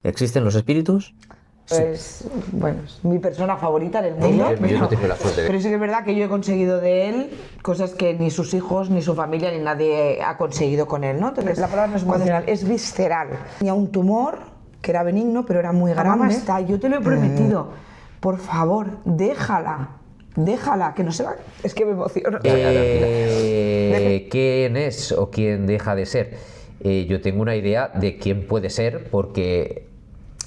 ¿Existen los espíritus? Pues, bueno, es mi persona favorita del mundo. Yo no tengo la suerte Pero sí que es verdad que yo he conseguido de él cosas que ni sus hijos, ni su familia, ni nadie ha conseguido con él, ¿no? Entonces, la palabra no es emocional, es visceral. Tenía un tumor que era benigno, pero era muy grande. Mamá está, yo te lo he prometido. Por favor, déjala, que no se va. Es que me emociono. ¿Quién es o quién deja de ser? Yo tengo una idea de quién puede ser porque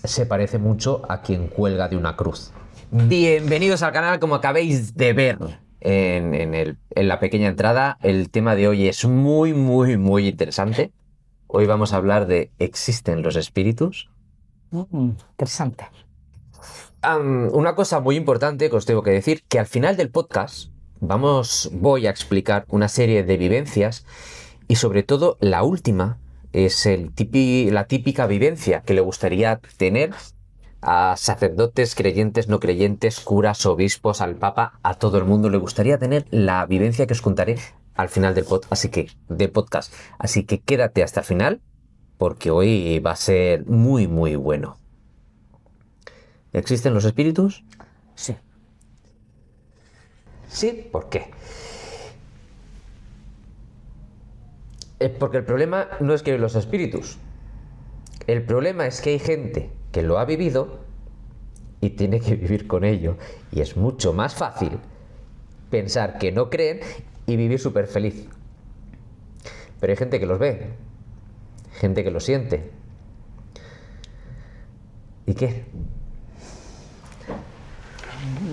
se parece mucho a quien cuelga de una cruz. Bienvenidos al canal. Como acabéis de ver en la pequeña entrada, el tema de hoy es muy interesante. Hoy vamos a hablar de ¿existen los espíritus? Interesante. Una cosa muy importante que os tengo que decir, que al final del podcast voy a explicar una serie de vivencias y sobre todo la última es la típica vivencia que le gustaría tener a sacerdotes, creyentes, no creyentes, curas, obispos, al papa, a todo el mundo le gustaría tener la vivencia que os contaré al final del podcast. Así que quédate hasta el final porque hoy va a ser muy bueno. ¿Existen los espíritus? Sí. Sí. ¿Por qué? Porque el problema no es que los espíritus. El problema es que hay gente que lo ha vivido y tiene que vivir con ello. Y es mucho más fácil pensar que no creen y vivir súper feliz. Pero hay gente que los ve, gente que lo siente. ¿Y qué?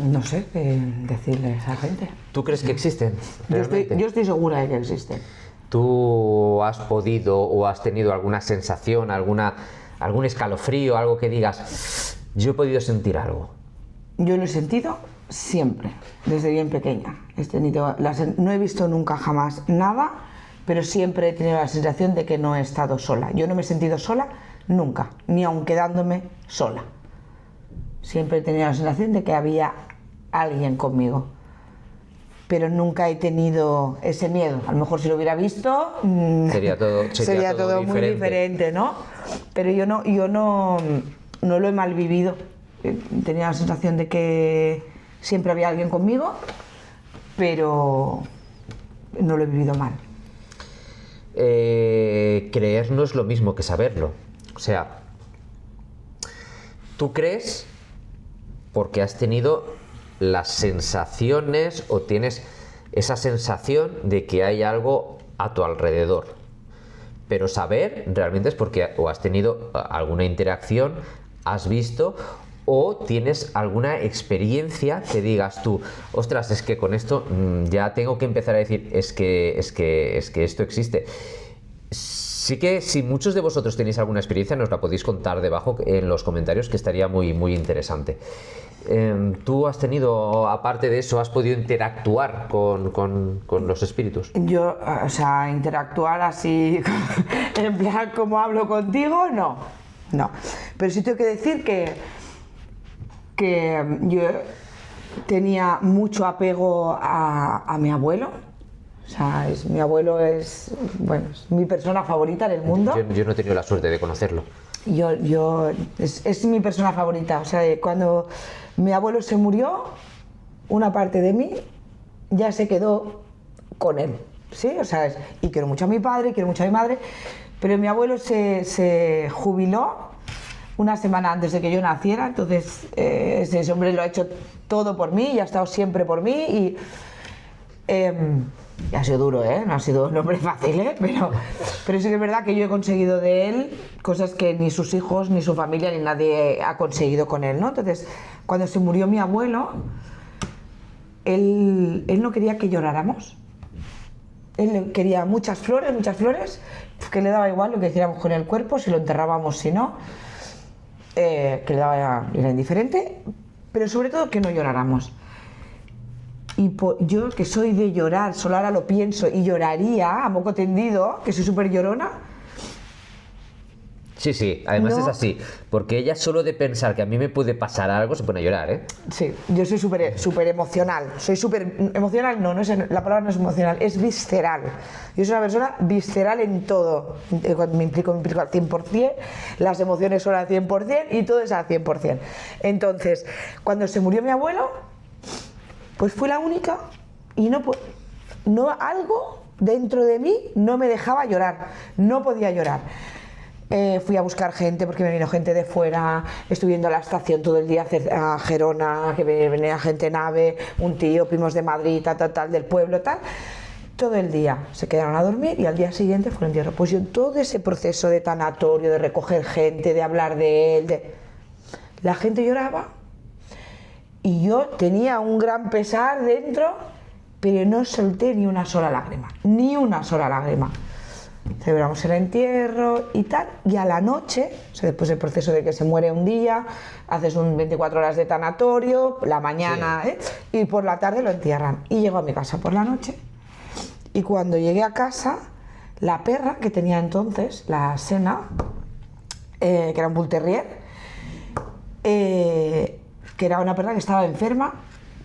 No sé qué decirle a esa gente. ¿Tú crees que existen? Yo estoy segura de que existen. ¿Tú has podido o has tenido alguna sensación, algún escalofrío, algo que digas, yo he podido sentir algo? Yo lo he sentido siempre, desde bien pequeña. No he visto nunca jamás nada, pero siempre he tenido la sensación de que no he estado sola. Yo no me he sentido sola nunca, ni aun quedándome sola. Siempre he tenido la sensación de que había alguien conmigo. Pero nunca he tenido ese miedo. A lo mejor si lo hubiera visto, sería todo muy diferente, ¿no? Pero yo no lo he mal vivido. Tenía la sensación de que siempre había alguien conmigo, pero no lo he vivido mal. Creer no es lo mismo que saberlo. O sea, tú crees porque has tenido las sensaciones o tienes esa sensación de que hay algo a tu alrededor. Pero saber realmente es porque o has tenido alguna interacción, has visto o tienes alguna experiencia que digas tú, ostras, es que con esto ya tengo que empezar a decir, es que esto existe. Sí que si muchos de vosotros tenéis alguna experiencia nos la podéis contar debajo en los comentarios, que estaría muy interesante. ¿Tú has tenido, aparte de eso, has podido interactuar con los espíritus? Yo, o sea, interactuar así, en plan como hablo contigo, no. Pero sí tengo que decir que yo tenía mucho apego a mi abuelo. O sea, mi abuelo es mi persona favorita del mundo. Yo no he tenido la suerte de conocerlo. Es mi persona favorita. O sea, cuando mi abuelo se murió, una parte de mí ya se quedó con él, ¿sí? O sea, y quiero mucho a mi padre, quiero mucho a mi madre, pero mi abuelo se jubiló una semana antes de que yo naciera, entonces ese hombre lo ha hecho todo por mí y ha estado siempre por mí y ha sido duro, no ha sido un hombre fácil, pero sí que es verdad que yo he conseguido de él cosas que ni sus hijos, ni su familia, ni nadie ha conseguido con él, ¿no? Entonces, cuando se murió mi abuelo, él no quería que lloráramos. Él quería muchas flores, que le daba igual lo que hiciéramos con el cuerpo, si lo enterrábamos, si no, que era indiferente, pero sobre todo que no lloráramos. Y yo, que soy de llorar, solo ahora lo pienso y lloraría a moco tendido, que soy súper llorona, Sí, sí, además No. es así, porque ella solo de pensar que a mí me puede pasar algo se pone a llorar, ¿eh? Sí, yo soy súper emocional. Soy súper emocional, no es, la palabra no es emocional, es visceral. Yo soy una persona visceral en todo. Cuando me implico al 100%, las emociones son al 100% y todo es al 100%. Entonces, cuando se murió mi abuelo, pues fui la única y no algo dentro de mí no me dejaba llorar, no podía llorar. Fui a buscar gente porque me vino gente de fuera, estuve yendo a la estación todo el día a Gerona, que venía gente en AVE, un tío, primos de Madrid, tal, del pueblo, tal. Todo el día se quedaron a dormir y al día siguiente fue el entierro. Pues yo en todo ese proceso de tanatorio, de recoger gente, de hablar de él, la gente lloraba y yo tenía un gran pesar dentro, pero no solté ni una sola lágrima, ni una sola lágrima. Celebramos el entierro y tal, y a la noche, o sea, después del proceso de que se muere un día, haces un 24 horas de tanatorio, la mañana, Sí. y por la tarde lo entierran. Y llego a mi casa por la noche, y cuando llegué a casa, la perra que tenía entonces, la Sena, que era un bull terrier, que era una perra que estaba enferma,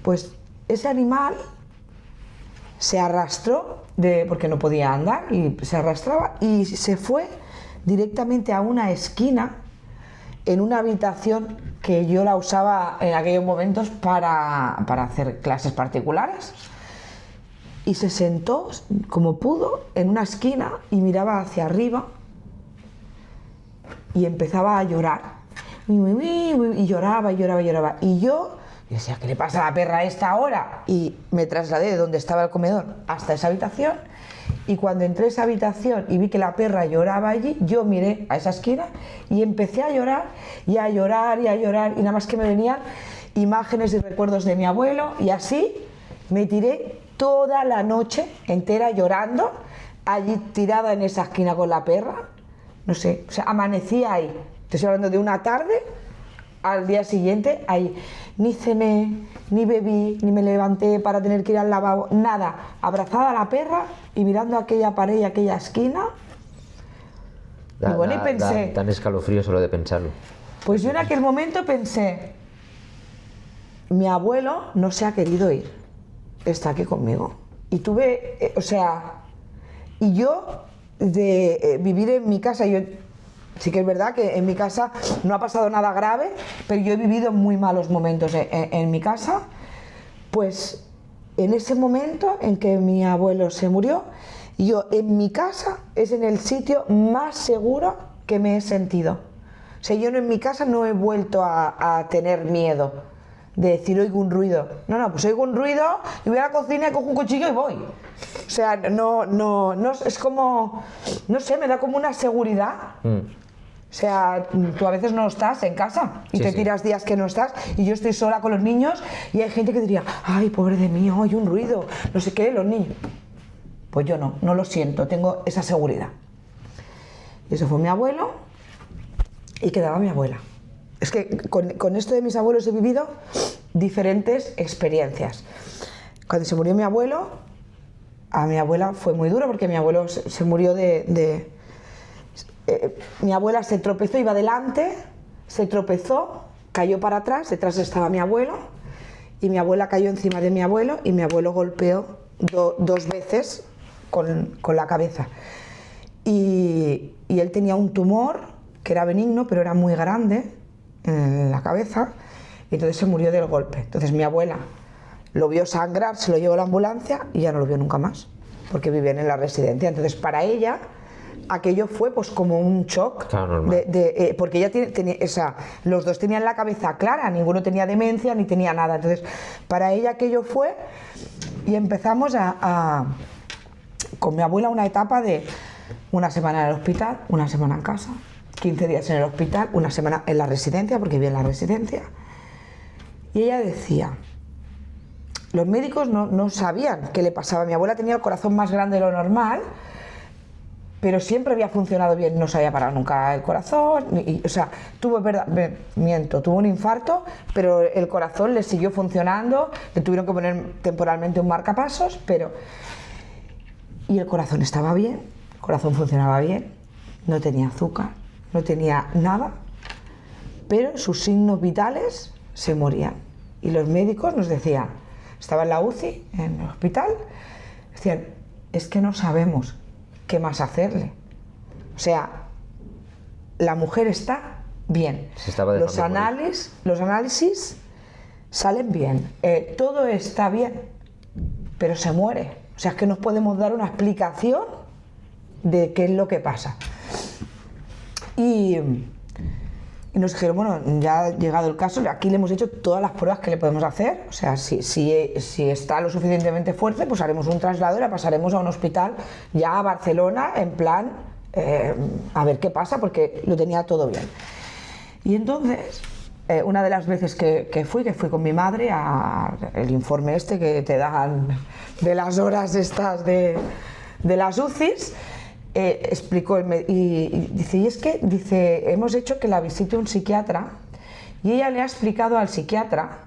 pues ese animal se arrastró porque no podía andar y se arrastraba y se fue directamente a una esquina en una habitación que yo la usaba en aquellos momentos para hacer clases particulares, y se sentó como pudo en una esquina y miraba hacia arriba y empezaba a llorar y lloraba y lloraba y lloraba, y yo decía, ¿qué le pasa a la perra a esta hora? Y me trasladé de donde estaba el comedor hasta esa habitación, y cuando entré a esa habitación y vi que la perra lloraba allí, yo miré a esa esquina y empecé a llorar y a llorar y a llorar, y nada más que me venían imágenes y recuerdos de mi abuelo, y así me tiré toda la noche entera llorando allí tirada en esa esquina con la perra. No sé, o sea, amanecí ahí. Te estoy hablando de una tarde. Al día siguiente, ahí, ni cené, ni bebí, ni me levanté para tener que ir al lavabo, nada, abrazada a la perra y mirando aquella pared y aquella esquina. Y bueno, y pensé, Dan escalofrío solo de pensarlo. pues yo en aquel momento pensé, mi abuelo no se ha querido ir, está aquí conmigo. Y tuve, o sea, y yo de vivir en mi casa, yo sí que es verdad que en mi casa no ha pasado nada grave, pero yo he vivido muy malos momentos en mi casa. Pues en ese momento en que mi abuelo se murió, yo en mi casa es en el sitio más seguro que me he sentido. O sea, yo en mi casa no he vuelto a tener miedo de decir oigo un ruido. No, pues oigo un ruido y voy a la cocina y cojo un cuchillo y voy. O sea, no es como, no sé, me da como una seguridad. O sea, tú a veces no estás en casa y Sí, te sí. tiras días que no estás, y yo estoy sola con los niños y hay gente que diría, ay, pobre de mí, hay un ruido, no sé qué, los niños. Pues yo no lo siento, tengo esa seguridad. Y eso fue mi abuelo y quedaba mi abuela. Es que con esto de mis abuelos he vivido diferentes experiencias. Cuando se murió mi abuelo, a mi abuela fue muy duro porque mi abuelo se murió mi abuela se tropezó, iba delante, se tropezó, cayó para atrás, detrás estaba mi abuelo, y mi abuela cayó encima de mi abuelo y mi abuelo golpeó dos veces con la cabeza. Y él tenía un tumor que era benigno, pero era muy grande en la cabeza, y entonces se murió del golpe. Entonces mi abuela lo vio sangrar, se lo llevó a la ambulancia y ya no lo vio nunca más, porque vivían en la residencia. Entonces para ella aquello fue pues como un shock, Claro, normal. porque ella tenía, o sea, los dos tenían la cabeza clara, ninguno tenía demencia ni tenía nada. Entonces para ella aquello fue, y empezamos con mi abuela una etapa de una semana en el hospital, una semana en casa, 15 días en el hospital, una semana en la residencia, porque vivía en la residencia. Y ella decía, los médicos no sabían qué le pasaba. Mi abuela tenía el corazón más grande de lo normal, pero siempre había funcionado bien, no se había parado nunca el corazón, o sea, tuvo un infarto, pero el corazón le siguió funcionando, le tuvieron que poner temporalmente un marcapasos, y el corazón estaba bien, el corazón funcionaba bien, no tenía azúcar, no tenía nada, pero sus signos vitales se morían. Y los médicos nos decían, estaba en la UCI, en el hospital, decían, es que no sabemos qué más hacerle. O sea, la mujer está bien. Los análisis salen bien, todo está bien, pero se muere. O sea, es que no podemos dar una explicación de qué es lo que pasa. Y nos dijeron, bueno, ya ha llegado el caso, aquí le hemos hecho todas las pruebas que le podemos hacer. O sea, si está lo suficientemente fuerte, pues haremos un traslado y la pasaremos a un hospital ya a Barcelona, en plan, a ver qué pasa, porque lo tenía todo bien. Y entonces, una de las veces que fui con mi madre al informe este que te dan de las horas estas de las UCIs, explicó y dice, y es que dice, hemos hecho que la visite un psiquiatra, y ella le ha explicado al psiquiatra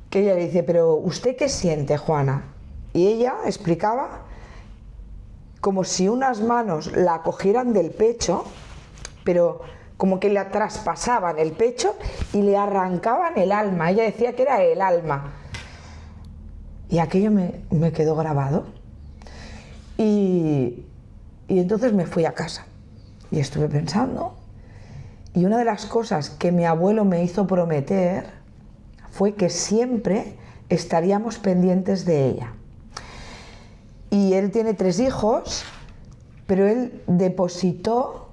que ella le dice, pero ¿usted qué siente, Juana? Y ella explicaba como si unas manos la cogieran del pecho, pero como que le traspasaban el pecho y le arrancaban el alma. Ella decía que era el alma. Y aquello me quedó grabado. Y entonces me fui a casa y estuve pensando, y una de las cosas que mi abuelo me hizo prometer fue que siempre estaríamos pendientes de ella. Y él tiene 3 hijos, pero él depositó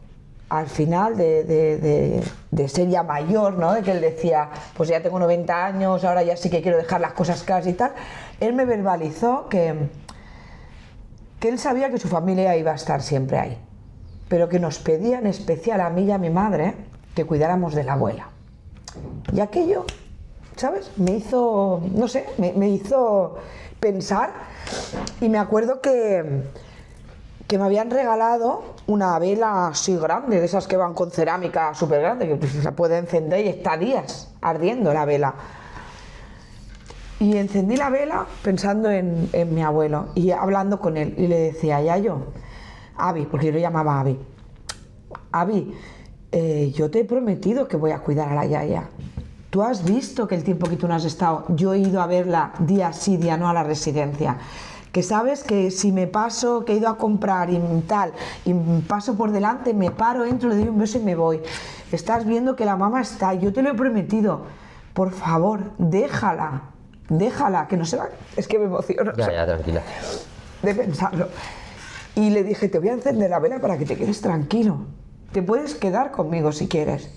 al final de ser ya mayor, ¿no? De que él decía, pues ya tengo 90 años, ahora ya sí que quiero dejar las cosas claras y tal. Él me verbalizó que él sabía que su familia iba a estar siempre ahí, pero que nos pedía en especial a mí y a mi madre que cuidáramos de la abuela. Y aquello, ¿sabes? Me hizo, no sé, me hizo pensar, y me acuerdo que me habían regalado una vela así grande, de esas que van con cerámica súper grande, que pues, se puede encender y está días ardiendo la vela. Y encendí la vela pensando en mi abuelo y hablando con él, y le decía, Yayo, Avi, porque yo lo llamaba Avi, Avi, yo te he prometido que voy a cuidar a la Yaya. Tú has visto que el tiempo que tú no has estado, yo he ido a verla día sí, día no a la residencia. Que sabes que si me paso, que he ido a comprar y tal, y paso por delante, me paro, entro, le doy un beso y me voy. Estás viendo que la mamá está, yo te lo he prometido. Por favor, déjala, que no se va. Es que me emociono. Ya, tranquila. De pensarlo. Y le dije, te voy a encender la vela para que te quedes tranquilo. Te puedes quedar conmigo si quieres,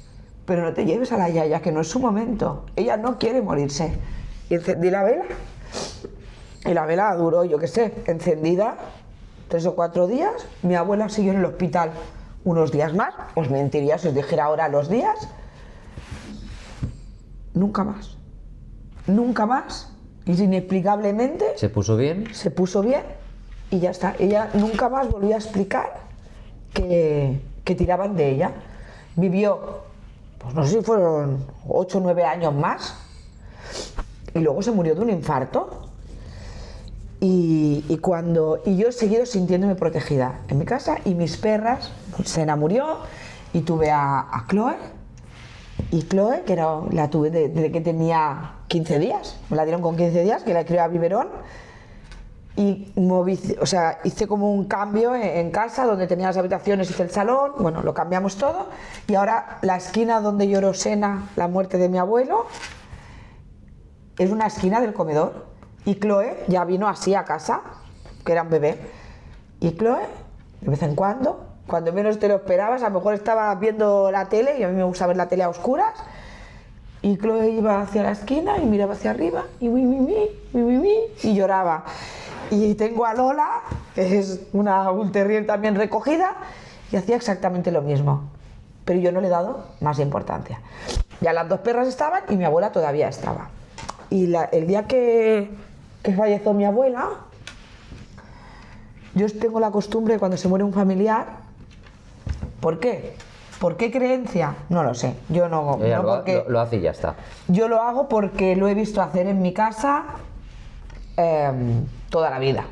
pero no te lleves a la Yaya, que no es su momento. Ella no quiere morirse. Y encendí la vela. Y la vela duró, yo qué sé, encendida 3 o 4 días. Mi abuela siguió en el hospital unos días más. Os mentiría si os dijera ahora los días. Nunca más. Nunca más. Y inexplicablemente... ¿Se puso bien? Se puso bien y ya está. Ella nunca más volvió a explicar que tiraban de ella. Vivió, pues no sé si fueron 8 o 9 años más. Y luego se murió de un infarto. Y yo he seguido sintiéndome protegida en mi casa, y mis perras, Sena murió, y tuve a Chloe, y Chloe, que la tuve desde que tenía 15 días, me la dieron con 15 días, que la crié a biberón, y hice como un cambio en casa, donde tenía las habitaciones, hice el salón, bueno, lo cambiamos todo, y ahora la esquina donde lloró Sena la muerte de mi abuelo es una esquina del comedor. Y Chloe ya vino así a casa, que era un bebé. Y Chloe, de vez en cuando menos te lo esperabas, a lo mejor estabas viendo la tele, y a mí me gusta ver la tele a oscuras, y Chloe iba hacia la esquina y miraba hacia arriba, y y lloraba. Y tengo a Lola, que es una Bull Terrier también recogida, y hacía exactamente lo mismo. Pero yo no le he dado más importancia. Ya las 2 perras estaban y mi abuela todavía estaba. Y el día que falleció mi abuela, yo tengo la costumbre de cuando se muere un familiar. ¿Por qué? ¿Por qué creencia? No lo sé. Yo no lo hace y ya está. Yo lo hago porque lo he visto hacer en mi casa toda la vida.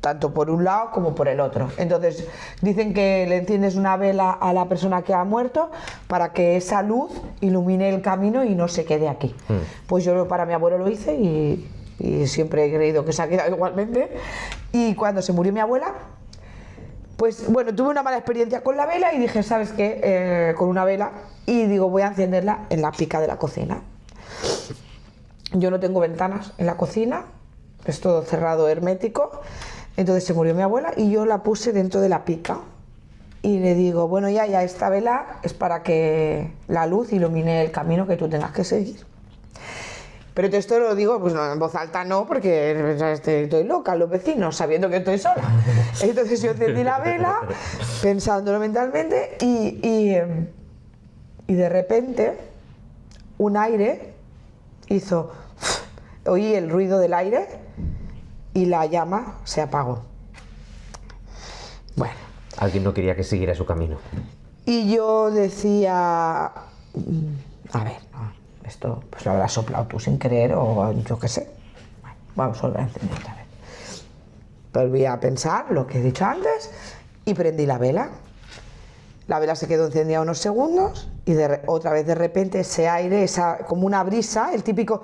tanto por un lado como por el otro. Entonces dicen que le enciendes una vela a la persona que ha muerto para que esa luz ilumine el camino y no se quede aquí. Pues yo para mi abuelo lo hice y siempre he creído que se ha quedado igualmente. Y cuando se murió mi abuela, pues bueno, tuve una mala experiencia con la vela y dije, ¿sabes qué? Con una vela, y digo, voy a encenderla en la pica de la cocina. Yo no tengo ventanas en la cocina, es todo cerrado, hermético. Entonces se murió mi abuela y yo la puse dentro de la pica. Y le digo, bueno, ya, esta vela es para que la luz ilumine el camino que tú tengas que seguir. Pero esto lo digo, pues no, en voz alta no, porque estoy loca, los vecinos, sabiendo que estoy sola. Entonces yo encendí la vela, pensándolo mentalmente, y de repente un aire hizo... Oí el ruido del aire y la llama se apagó. Bueno. Alguien no quería que siguiera su camino. Y yo decía, a ver, no, esto pues lo habrás soplado tú sin querer o yo qué sé. Bueno, vamos a volver a encender otra vez. Volví a pensar lo que he dicho antes y prendí la vela. La vela se quedó encendida unos segundos y otra vez de repente ese aire, como una brisa, el típico...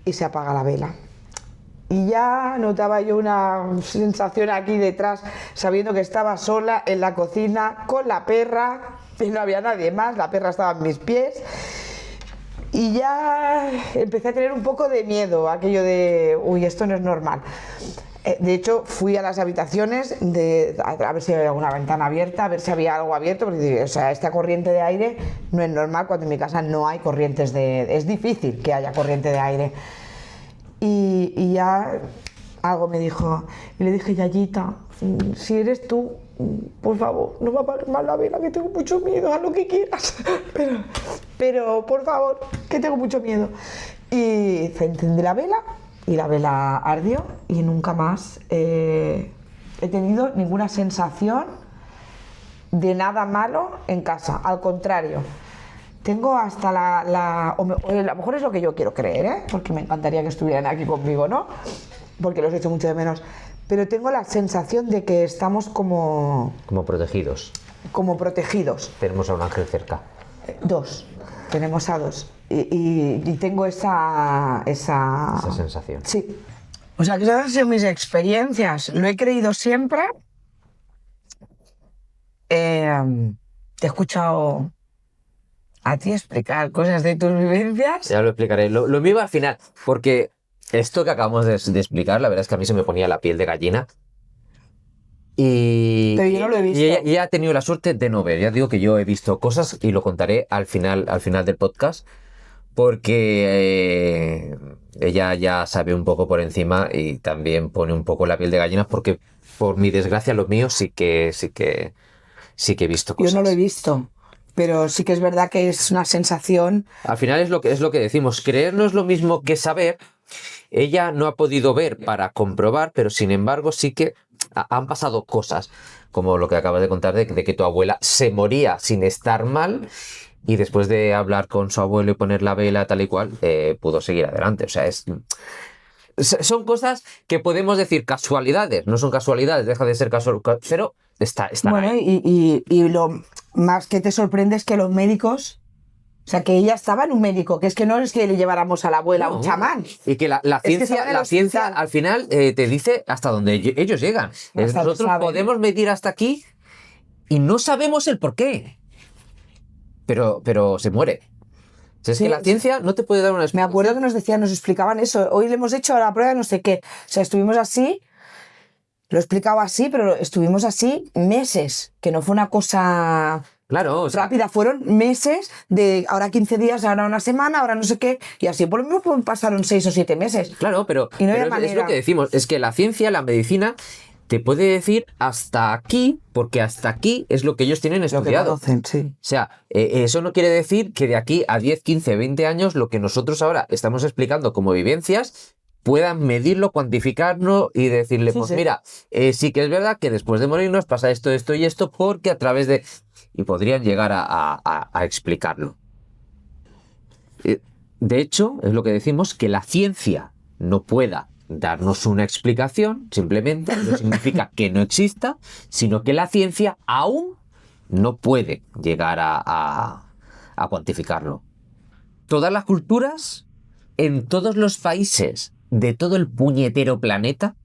y se apaga la vela. Y ya notaba yo una sensación aquí detrás, sabiendo que estaba sola en la cocina con la perra, y no había nadie más, la perra estaba en mis pies. Y ya empecé a tener un poco de miedo, aquello de, uy, esto no es normal. De hecho, fui a las habitaciones a ver si había alguna ventana abierta, a ver si había algo abierto, porque o sea, esta corriente de aire no es normal cuando en mi casa no hay corrientes es difícil que haya corriente de aire. Y ya algo me dijo, y le dije, Yayita, si eres tú, por favor, no me apagues más la vela, que tengo mucho miedo, haz lo que quieras, pero por favor, que tengo mucho miedo. Y encendí la vela, y la vela ardió, y nunca más he tenido ninguna sensación de nada malo en casa, al contrario. Tengo hasta a lo mejor es lo que yo quiero creer, ¿eh? Porque me encantaría que estuvieran aquí conmigo, ¿no? Porque los echo mucho de menos. Pero tengo la sensación de que estamos como... Como protegidos. Como protegidos. Tenemos a un ángel cerca. Dos. Tenemos a dos. Y tengo esa sensación. Sí. O sea, que esas han sido mis experiencias. Lo he creído siempre. Te he escuchado a ti explicar cosas de tus vivencias. Ya lo explicaré. Lo mío al final, porque esto que acabamos de explicar, la verdad es que a mí se me ponía la piel de gallina. Pero yo no lo he visto. Y ella ha tenido la suerte de no ver. Ya digo que yo he visto cosas y lo contaré al final del podcast, porque ella ya sabe un poco por encima y también pone un poco la piel de gallina, porque por mi desgracia lo mío sí que he visto cosas. Yo no lo he visto. Pero sí que es verdad que es una sensación... Al final es lo que decimos, creer no es lo mismo que saber. Ella no ha podido ver para comprobar, pero sin embargo sí que han pasado cosas, como lo que acabas de contar de que tu abuela se moría sin estar mal y después de hablar con su abuelo y poner la vela tal y cual, pudo seguir adelante. O sea, son cosas que podemos decir casualidades, no son casualidades, deja de ser casual, pero está bueno, ahí. Y lo más que te sorprende es que los médicos, o sea, que ella estaba en un médico, que es que no es que le lleváramos a la abuela a un chamán. Y que la ciencia al final te dice hasta dónde ellos llegan. Nosotros podemos medir hasta aquí y no sabemos el por qué, pero se muere. O sea, es que la ciencia no te puede dar una explicación. Me acuerdo que nos explicaban eso. Hoy le hemos hecho la prueba de no sé qué. O sea, estuvimos así, lo he explicado así, pero estuvimos así meses, que no fue una cosa... Claro, o sea, rápida, fueron meses de ahora 15 días, ahora una semana, ahora no sé qué, y así por lo menos pasaron 6 o 7 meses. Claro, pero es lo que decimos, es que la ciencia, la medicina, te puede decir hasta aquí, porque hasta aquí es lo que ellos tienen estudiado. Lo que conocen, sí. O sea, eso no quiere decir que de aquí a 10, 15, 20 años lo que nosotros ahora estamos explicando como vivencias puedan medirlo, cuantificarlo y decirle, pues mira, sí que es verdad que después de morirnos pasa esto, esto y esto, porque a través de... Y podrían llegar a explicarlo. De hecho, es lo que decimos, que la ciencia no pueda darnos una explicación, simplemente, no significa que no exista, sino que la ciencia aún no puede llegar a cuantificarlo. Todas las culturas, en todos los países de todo el puñetero planeta,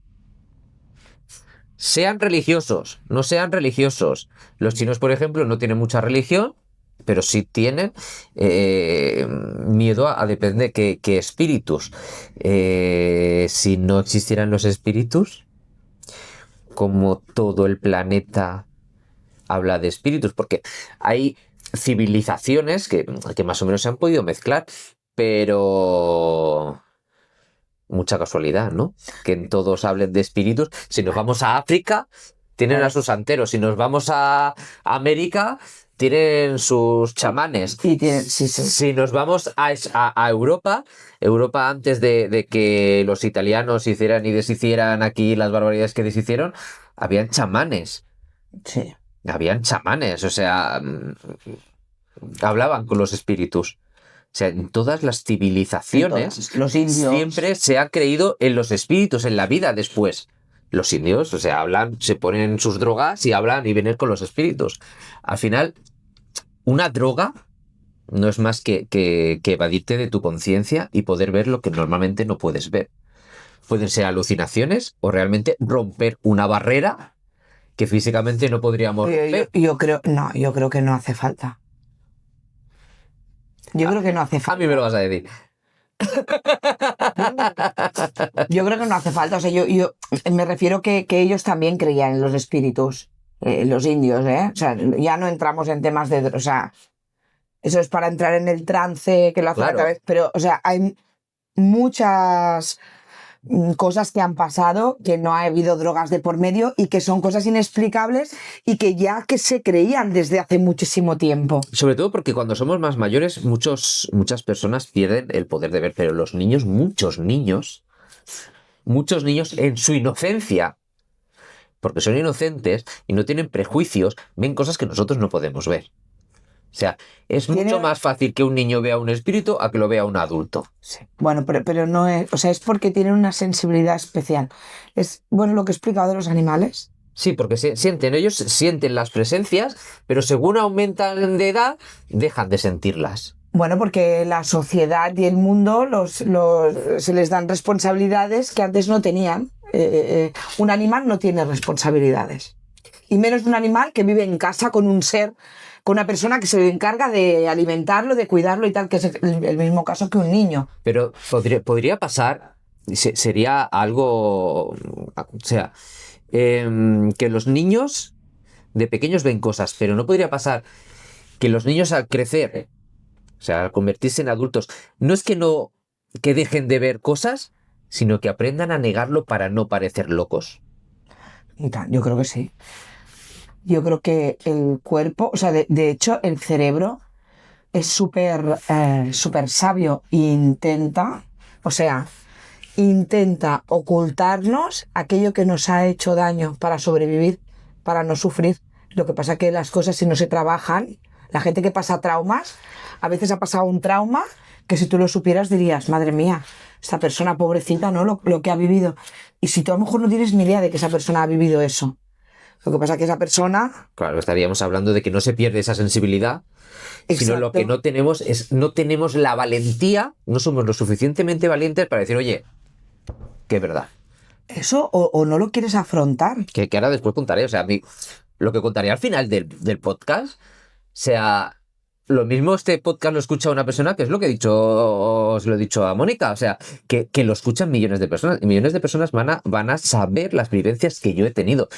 sean religiosos, no sean religiosos. Los chinos, por ejemplo, no tienen mucha religión, pero sí tienen miedo a depende de qué espíritus. Si no existieran los espíritus, como todo el planeta habla de espíritus, porque hay civilizaciones que más o menos se han podido mezclar, pero mucha casualidad, ¿no? Que en todos hablen de espíritus. Si nos vamos a África, tienen a sus santeros. Si nos vamos a América, tienen sus chamanes. Y sí. Si nos vamos a Europa, Europa antes de que los italianos hicieran y deshicieran aquí las barbaridades que deshicieron, habían chamanes. Sí. Habían chamanes, o sea, hablaban con los espíritus. O sea, en todas las civilizaciones, los indios, siempre se ha creído en los espíritus, en la vida después. Los indios, o sea, hablan, se ponen sus drogas y hablan y vienen con los espíritus. Al final, una droga no es más que evadirte de tu conciencia y poder ver lo que normalmente no puedes ver. Pueden ser alucinaciones o realmente romper una barrera que físicamente no podríamos romper. Yo creo que no hace falta. Yo creo que no hace falta. A mí me lo vas a decir. Yo creo que no hace falta. O sea, yo me refiero que ellos también creían en los espíritus, los indios, ¿eh? O sea, ya no entramos en temas de... O sea, eso es para entrar en el trance que lo hace Claro. otra vez. Pero, o sea, hay muchas cosas que han pasado, que no ha habido drogas de por medio y que son cosas inexplicables y que ya que se creían desde hace muchísimo tiempo. Sobre todo porque cuando somos más mayores, muchas personas pierden el poder de ver, pero los niños, muchos niños en su inocencia, porque son inocentes y no tienen prejuicios, ven cosas que nosotros no podemos ver. O sea, es mucho más fácil que un niño vea un espíritu a que lo vea un adulto. Sí. Bueno, pero no es... O sea, es porque tienen una sensibilidad especial. Es, bueno, lo que he explicado de los animales. Sí, porque ellos sienten las presencias, pero según aumentan de edad, dejan de sentirlas. Bueno, porque la sociedad y el mundo se les dan responsabilidades que antes no tenían. Un animal no tiene responsabilidades. Y menos un animal que vive en casa con un ser, con una persona que se encarga de alimentarlo, de cuidarlo y tal, que es el mismo caso que un niño. Pero podría pasar, sería algo, o sea, que los niños de pequeños ven cosas, pero no podría pasar que los niños al crecer, o sea, al convertirse en adultos, no es que dejen de ver cosas, sino que aprendan a negarlo para no parecer locos. Y tal, yo creo que sí. Yo creo que el cuerpo, o sea, de hecho, el cerebro es súper sabio e intenta ocultarnos aquello que nos ha hecho daño para sobrevivir, para no sufrir. Lo que pasa es que las cosas, si no se trabajan, la gente que pasa traumas, a veces ha pasado un trauma que si tú lo supieras dirías, madre mía, esta persona pobrecita, ¿no? Lo que ha vivido. Y si tú a lo mejor no tienes ni idea de que esa persona ha vivido eso. Lo que pasa es que esa persona... Claro, estaríamos hablando de que no se pierde esa sensibilidad, sino lo que no tenemos la valentía, no somos lo suficientemente valientes para decir, oye, que es verdad. Eso o no lo quieres afrontar. Que ahora después contaré, o sea, a mí, lo que contaré al final del podcast, o sea, lo mismo este podcast lo escucha una persona, que es lo que os lo he dicho a Mónica, o sea, que lo escuchan millones de personas, y millones de personas van a saber las vivencias que yo he tenido.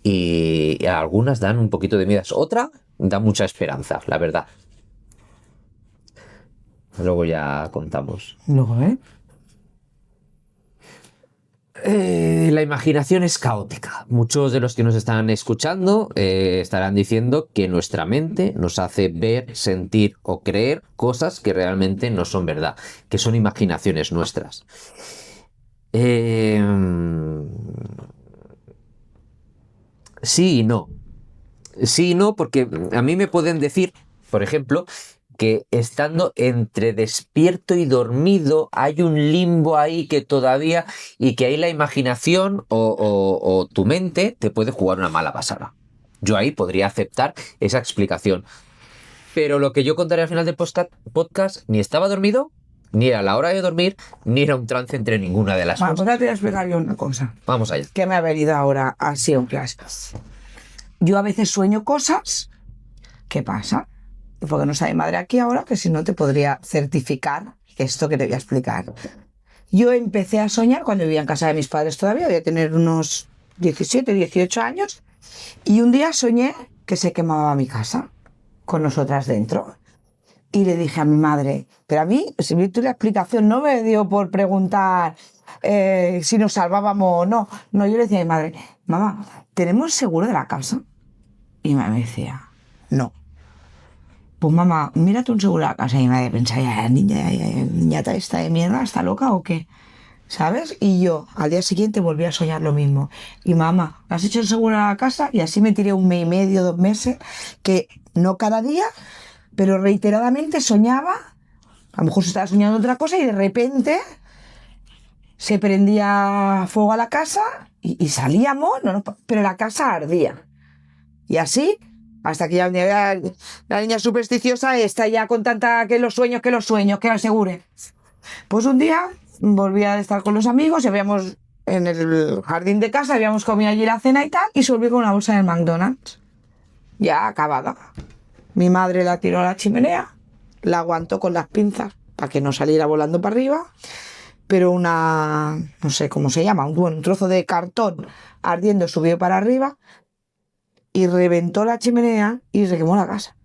Y algunas dan un poquito de miedo, otra da mucha esperanza, la verdad. Luego ya contamos. Luego, La imaginación es caótica. Muchos de los que nos están escuchando estarán diciendo que nuestra mente nos hace ver, sentir o creer cosas que realmente no son verdad, que son imaginaciones nuestras. Sí y no. Sí y no, porque a mí me pueden decir, por ejemplo, que estando entre despierto y dormido hay un limbo ahí que todavía, y que ahí la imaginación o tu mente te puede jugar una mala pasada. Yo ahí podría aceptar esa explicación. Pero lo que yo contaré al final del podcast ni estaba dormido, ni era la hora de dormir, ni era un trance entre ninguna de las Bueno, cosas. pues ahora te voy a explicar yo una cosa Vamos allá. que me ha venido ahora así en flash. Yo a veces sueño cosas. ¿Qué pasa? Porque no está mi madre aquí ahora, que si no te podría certificar esto que te voy a explicar. Yo empecé a soñar cuando vivía en casa de mis padres todavía, voy a tener unos 17, 18 años, y un día soñé que se quemaba mi casa con nosotras dentro. Y le dije a mi madre, pero a mí, si vi la explicación, no me dio por preguntar si nos salvábamos o no. No, yo le decía a mi madre, mamá, ¿tenemos seguro de la casa? Y mi madre me decía, no. Pues mamá, mírate un seguro de la casa. Y mi madre pensaba, ya, niñata esta de mierda, ¿está loca o qué? ¿Sabes? Y yo al día siguiente volví a soñar lo mismo. Y mamá, ¿has hecho el seguro de la casa? Y así me tiré 1 mes y medio, 2 meses, que no cada día, pero reiteradamente soñaba, a lo mejor se estaba soñando otra cosa y de repente se prendía fuego a la casa y salíamos, pero la casa ardía. Y así, hasta que ya la niña supersticiosa está ya con tanta que los sueños, que asegure. Pues un día volví a estar con los amigos y habíamos, en el jardín de casa, habíamos comido allí la cena y tal, y se volvió con una bolsa de McDonald's, ya acabada. Mi madre la tiró a la chimenea, la aguantó con las pinzas para que no saliera volando para arriba, pero no sé cómo se llama, un trozo de cartón ardiendo subió para arriba y reventó la chimenea y se quemó la casa.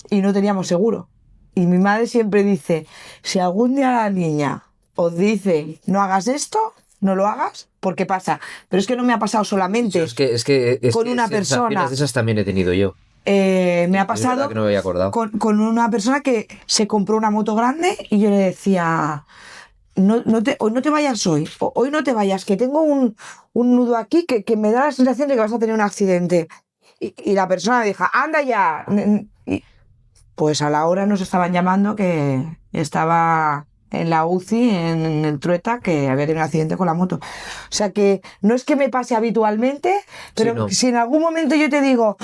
Y no teníamos seguro. Y mi madre siempre dice, si algún día la niña os dice, no hagas esto, no lo hagas, porque pasa. Pero es que no me ha pasado solamente con una persona. De esas también he tenido yo. Me ha pasado que no me había acordado. con una persona que se compró una moto grande y yo le decía, hoy no te vayas hoy no te vayas, que tengo un nudo aquí que me da la sensación de que vas a tener un accidente. Y la persona dijo, anda ya. Y pues a la hora nos estaban llamando que estaba en la UCI, en el Trueta, que había tenido un accidente con la moto. O sea que no es que me pase habitualmente, pero Sí, no. si en algún momento yo te digo,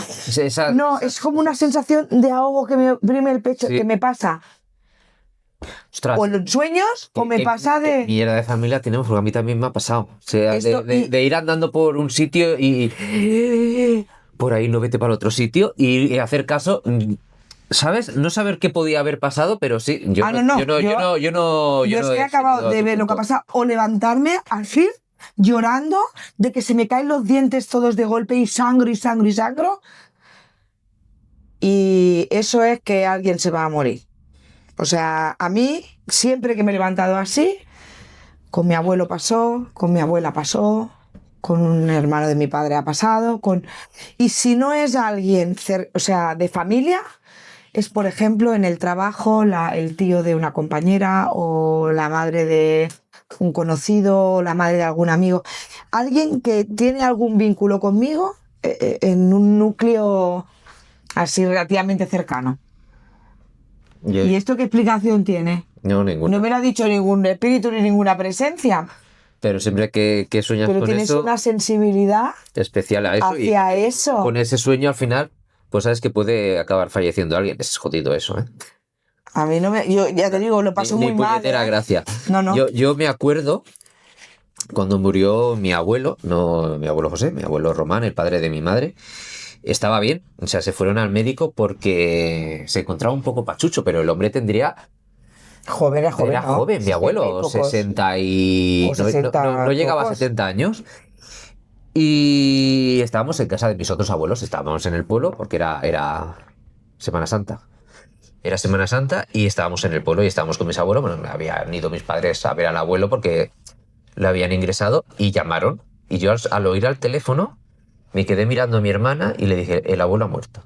es como una sensación de ahogo que me oprime el pecho, Sí. que me pasa. Ostras, O en los sueños, o me pasa de... Mierda de familia tenemos, porque a mí también me ha pasado. O sea, de ir andando por un sitio y por ahí no vete para otro sitio y hacer caso, ¿sabes? No saber qué podía haber pasado, pero sí. Yo es que he acabado de ver lo que ha pasado, o levantarme así, llorando, de que se me caen los dientes todos de golpe y sangro y sangro y sangro. Y eso es que alguien se va a morir. O sea, a mí, siempre que me he levantado así, con mi abuelo pasó, con mi abuela pasó, con un hermano de mi padre ha pasado, y si no es alguien, de familia, es por ejemplo en el trabajo, el tío de una compañera o la madre de un conocido, o la madre de algún amigo, alguien que tiene algún vínculo conmigo en un núcleo así relativamente cercano. ¿Y esto qué explicación tiene? No, ninguna. No me lo ha dicho ningún espíritu ni ninguna presencia. Pero siempre que sueñas Pero con tienes eso, una sensibilidad especial a eso. hacia eso. Con ese sueño al final, pues sabes que puede acabar falleciendo alguien. Es jodido eso, ¿eh? A mí no me... Yo ya te digo, lo paso muy mal. Puñetera gracia. No. Yo me acuerdo cuando murió mi abuelo, no mi abuelo José, mi abuelo Román, el padre de mi madre. Estaba bien, o sea, se fueron al médico porque se encontraba un poco pachucho, pero el hombre tendría... Era joven, mi abuelo, 60 y... No llegaba a 70 años. Y estábamos en casa de mis otros abuelos, estábamos en el pueblo, porque era Semana Santa. Era Semana Santa y estábamos en el pueblo y estábamos con mis abuelos. Bueno, me habían ido mis padres a ver al abuelo porque lo habían ingresado y llamaron. Y yo al oír al teléfono me quedé mirando a mi hermana y le dije, el abuelo ha muerto.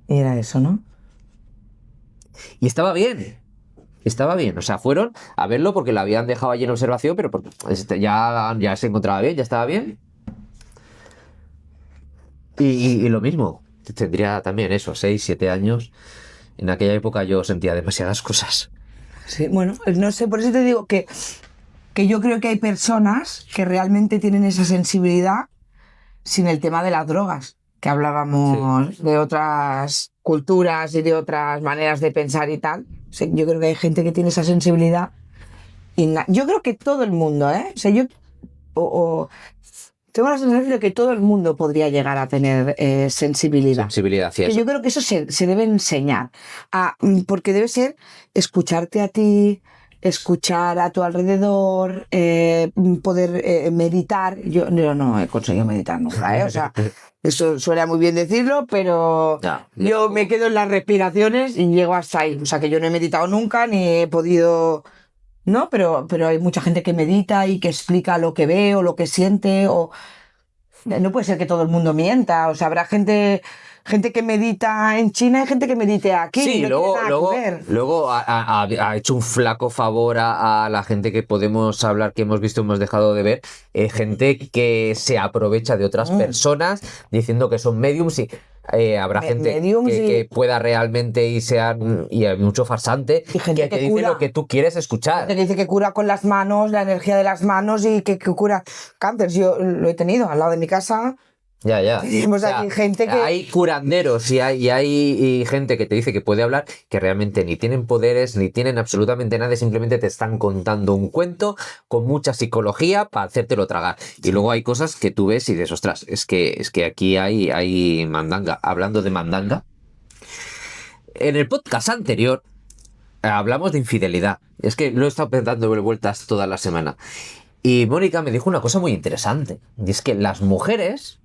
Y era eso, ¿no? Y estaba bien, o sea, fueron a verlo porque lo habían dejado allí en observación, pero porque ya se encontraba bien, ya estaba bien. Y lo mismo, tendría también eso, 6, 7 años. En aquella época yo sentía demasiadas cosas. Sí, bueno, no sé, por eso te digo que yo creo que hay personas que realmente tienen esa sensibilidad sin el tema de las drogas, que hablábamos de otras culturas y de otras maneras de pensar y tal. O sea, yo creo que hay gente que tiene esa sensibilidad. Yo creo que todo el mundo, ¿eh? O sea, tengo la sensación de que todo el mundo podría llegar a tener sensibilidad. Sensibilidad hacia Que eso. yo creo que eso se debe enseñar. Porque debe ser escucharte a ti, escuchar a tu alrededor, poder meditar. Yo no he conseguido meditar nunca, ¿eh? O sea, eso suena muy bien decirlo, pero Ya. yo me quedo en las respiraciones y llego hasta ahí. O sea, que yo no he meditado nunca ni he podido... No, pero hay mucha gente que medita y que explica lo que ve o lo que siente, o no puede ser que todo el mundo mienta. O sea, habrá gente que medita en China y gente que medite aquí. Sí, No tiene nada que ver. luego ha hecho un flaco favor a la gente que podemos hablar, que hemos visto, hemos dejado de ver, gente que se aprovecha de otras personas diciendo que son mediums y habrá gente mediums que pueda realmente y hay mucho farsante Y gente que te que dice cura. lo que tú quieres escuchar. Gente que dice que cura con las manos, la energía de las manos y que cura cáncer. Yo lo he tenido al lado de mi casa. Ya. Tenemos aquí gente que... Hay curanderos y hay gente que te dice que puede hablar, que realmente ni tienen poderes, ni tienen absolutamente nada, simplemente te están contando un cuento con mucha psicología para hacértelo tragar. Y luego hay cosas que tú ves y dices, ostras, es que aquí hay mandanga. Hablando de mandanga, en el podcast anterior hablamos de infidelidad. Es que lo he estado dando vueltas toda la semana. Y Mónica me dijo una cosa muy interesante. Y es que las mujeres,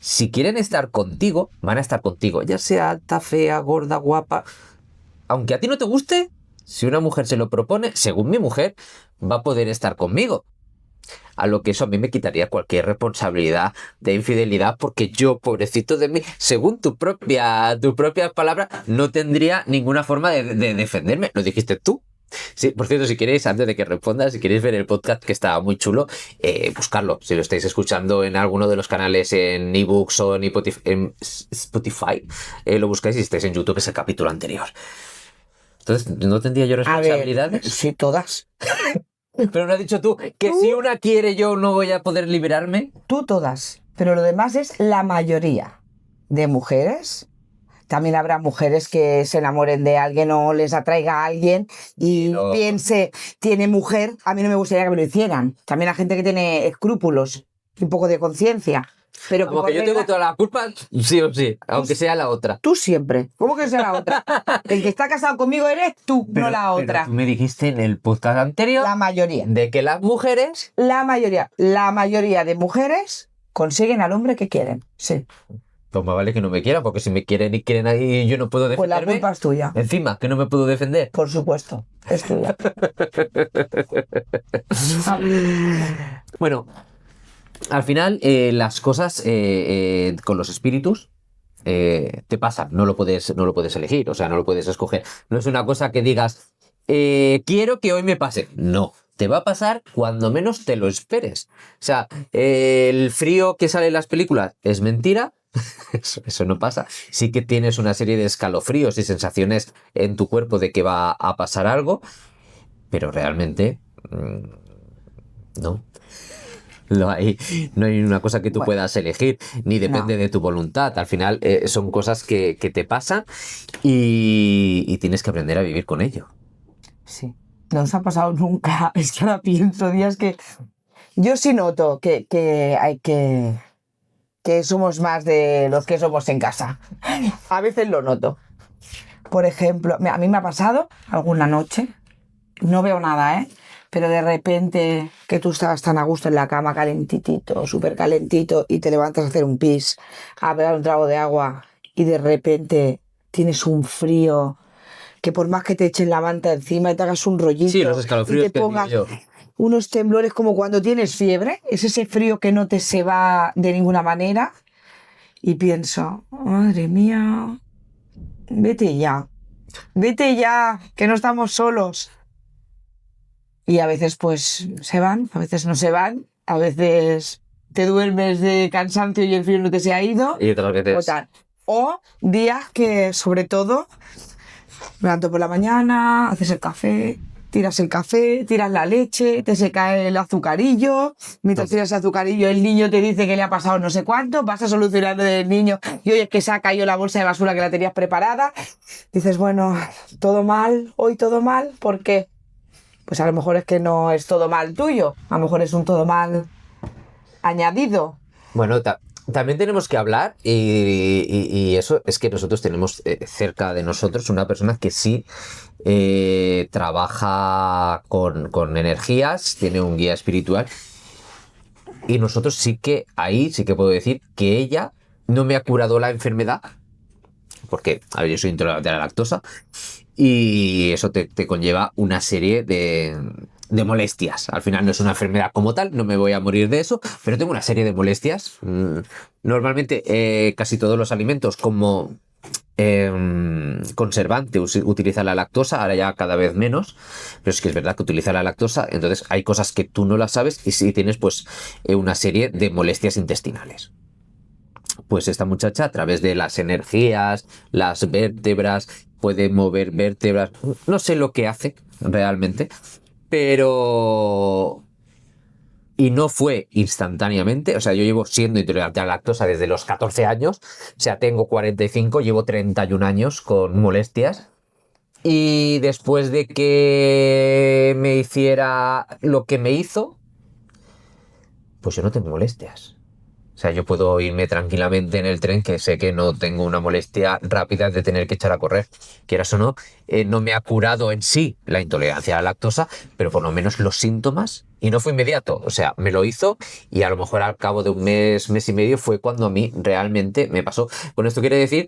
si quieren estar contigo, van a estar contigo. Ya sea alta, fea, gorda, guapa. Aunque a ti no te guste, si una mujer se lo propone, según mi mujer, va a poder estar conmigo. A lo que eso a mí me quitaría cualquier responsabilidad de infidelidad, porque yo, pobrecito de mí, según tus propias palabras, no tendría ninguna forma de defenderme. Lo dijiste tú. Sí, por cierto, si queréis, antes de que responda, si queréis ver el podcast, que está muy chulo, buscarlo. Si lo estáis escuchando en alguno de los canales, en ebooks o en Spotify, lo buscáis. Y si estáis en YouTube, es el capítulo anterior. Entonces, ¿no tendría yo responsabilidades? Sí, todas. Pero no has dicho tú que si una quiere yo no voy a poder liberarme. Tú todas. Pero lo demás es la mayoría de mujeres. También habrá mujeres que se enamoren de alguien o les atraiga a alguien y piense, tiene mujer, a mí no me gustaría que me lo hicieran. También hay gente que tiene escrúpulos y un poco de conciencia. Pero Como que yo tengo toda la culpa, sí o sí, aunque sea la otra. Tú siempre. ¿Cómo que sea la otra? El que está casado conmigo eres tú, no la otra. Pero tú me dijiste en el podcast anterior La mayoría. de que las mujeres... La mayoría de mujeres consiguen al hombre que quieren. Sí. Pues más vale que no me quieran, porque si me quieren y quieren ahí yo no puedo Pues la defenderme. culpa es tuya. Encima, que no me puedo defender. Por supuesto, es tuya. Bueno, al final las cosas con los espíritus te pasan, no lo puedes elegir, o sea, no lo puedes escoger. No es una cosa que digas, quiero que hoy me pase. No, te va a pasar cuando menos te lo esperes. O sea, el frío que sale en las películas es mentira. Eso no pasa. Sí que tienes una serie de escalofríos y sensaciones en tu cuerpo de que va a pasar algo, pero realmente no. No hay una cosa que tú puedas elegir, ni depende de tu voluntad. Al final son cosas que te pasan y tienes que aprender a vivir con ello. Sí, no nos ha pasado nunca. Es que ahora pienso días que... Yo sí noto que hay que somos más de los que somos en casa. A veces lo noto. Por ejemplo, a mí me ha pasado alguna noche, no veo nada, pero de repente que tú estabas tan a gusto en la cama, calentitito, súper calentito, y te levantas a hacer un pis, a beber un trago de agua, y de repente tienes un frío, que por más que te echen la manta encima y te hagas un rollito, Sí, los escalofríos y te pongas unos temblores como cuando tienes fiebre, es ese frío que no te se va de ninguna manera, y pienso, madre mía, vete ya, que no estamos solos. Y a veces pues se van, a veces no se van, a veces te duermes de cansancio y el frío no te se ha ido. Y otras veces... O días que, sobre todo, me levanto por la mañana, haces el café, tiras la leche, te se cae el azucarillo, mientras tiras el azucarillo el niño te dice que le ha pasado no sé cuánto, vas a solucionar lo del niño y hoy es que se ha caído la bolsa de basura que la tenías preparada. Dices, bueno, todo mal, hoy todo mal, ¿por qué? Pues a lo mejor es que no es todo mal tuyo, a lo mejor es un todo mal añadido. Bueno, también tenemos que hablar y eso es que nosotros tenemos cerca de nosotros una persona que sí trabaja con energías, tiene un guía espiritual y nosotros sí que ahí sí que puedo decir que ella no me ha curado la enfermedad porque, a ver, yo soy intolerante a la lactosa y eso te conlleva una serie de molestias. Al final no es una enfermedad como tal, no me voy a morir de eso, pero tengo una serie de molestias. Normalmente casi todos los alimentos como conservante utiliza la lactosa, ahora ya cada vez menos, pero es que es verdad que utiliza la lactosa, entonces hay cosas que tú no las sabes y sí tienes pues una serie de molestias intestinales. Pues esta muchacha a través de las energías, las vértebras, puede mover vértebras, no sé lo que hace realmente, pero... Y no fue instantáneamente, o sea, yo llevo siendo intolerante a la lactosa desde los 14 años, o sea, tengo 45, llevo 31 años con molestias. Y después de que me hiciera lo que me hizo, pues yo no tengo molestias. O sea, yo puedo irme tranquilamente en el tren, que sé que no tengo una molestia rápida de tener que echar a correr. Quieras o no, no me ha curado en sí la intolerancia a la lactosa, pero por lo menos los síntomas, y no fue inmediato. O sea, me lo hizo y a lo mejor al cabo de un mes, mes y medio fue cuando a mí realmente me pasó. Con esto quiere decir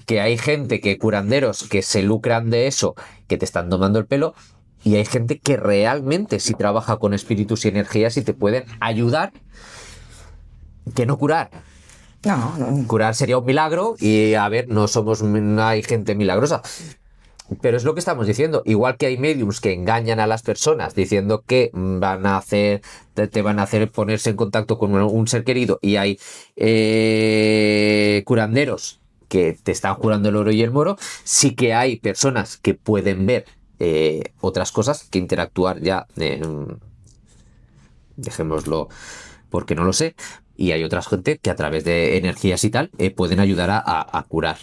que hay gente curanderos que se lucran de eso, que te están tomando el pelo, y hay gente que realmente sí trabaja con espíritus y energías y te pueden ayudar. Que no curar. No. Curar sería un milagro y, a ver, no hay gente milagrosa. Pero es lo que estamos diciendo. Igual que hay mediums que engañan a las personas diciendo que te van a hacer ponerse en contacto con un ser querido, y hay curanderos que te están jurando el oro y el moro, sí que hay personas que pueden ver otras cosas, que interactuar ya, dejémoslo porque no lo sé, y hay otra gente que a través de energías y tal pueden ayudar a curar.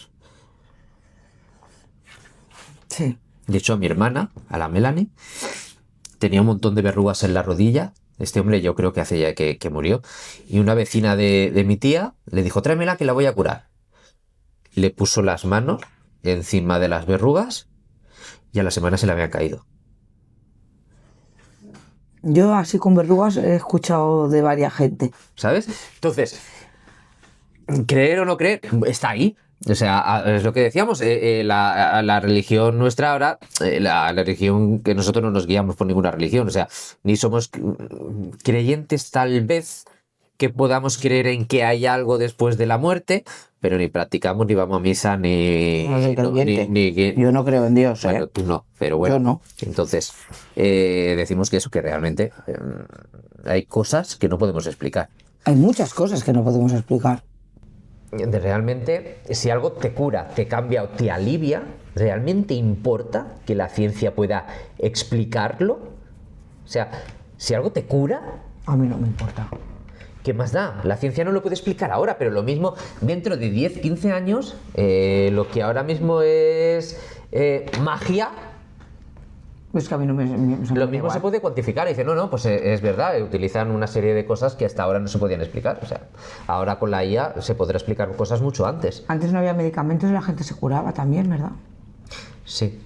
Sí. De hecho, a mi hermana, a la Melanie, tenía un montón de verrugas en la rodilla. Este hombre yo creo que hace ya que murió. Y una vecina de mi tía le dijo, tráemela que la voy a curar. Le puso las manos encima de las verrugas y a la semana se le habían caído. Yo así con verrugas he escuchado de varias gente. ¿Sabes? Entonces, creer o no creer, está ahí. O sea, es lo que decíamos, la religión nuestra ahora, la religión que nosotros no nos guiamos por ninguna religión, o sea, ni somos creyentes tal vez que podamos creer en que hay algo después de la muerte, pero ni practicamos, ni vamos a misa, ni... No soy creyente. Yo no creo en Dios. Bueno, tú no, pero bueno. Yo no. Entonces, decimos que eso, que realmente hay cosas que no podemos explicar. Hay muchas cosas que no podemos explicar. Realmente, si algo te cura, te cambia o te alivia, ¿realmente importa que la ciencia pueda explicarlo? O sea, si algo te cura... A mí no me importa. ¿Qué más da? La ciencia no lo puede explicar ahora, pero lo mismo dentro de 10, 15 años, lo que ahora mismo es magia... Es que a mí no me lo mismo igual. Se puede cuantificar y dice, no, pues es verdad, utilizan una serie de cosas que hasta ahora no se podían explicar. O sea, ahora con la IA se podrá explicar cosas mucho antes. Antes no había medicamentos y la gente se curaba también, ¿verdad? Sí.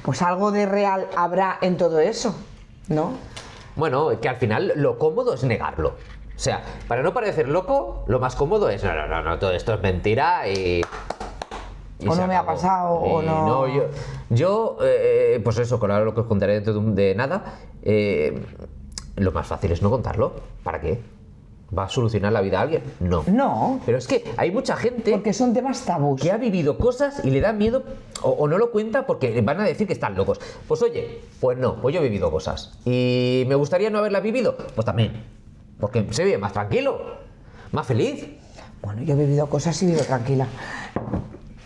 Pues algo de real habrá en todo eso, ¿no? Bueno, que al final lo cómodo es negarlo. O sea, para no parecer loco, lo más cómodo es, no, todo esto es mentira y o no me ha pasado, o no... Yo pues eso, con ahora lo que os contaré dentro de nada, lo más fácil es no contarlo. ¿Para qué? ¿Va a solucionar la vida a alguien? No. No. Pero es que hay mucha gente... Porque son temas tabús. Que ha vivido cosas y le da miedo o no lo cuenta porque van a decir que están locos. Pues oye, pues no, pues yo he vivido cosas. ¿Y me gustaría no haberlas vivido? Pues también. Porque se vive más tranquilo, más feliz. Bueno, yo he vivido cosas y vivo tranquila.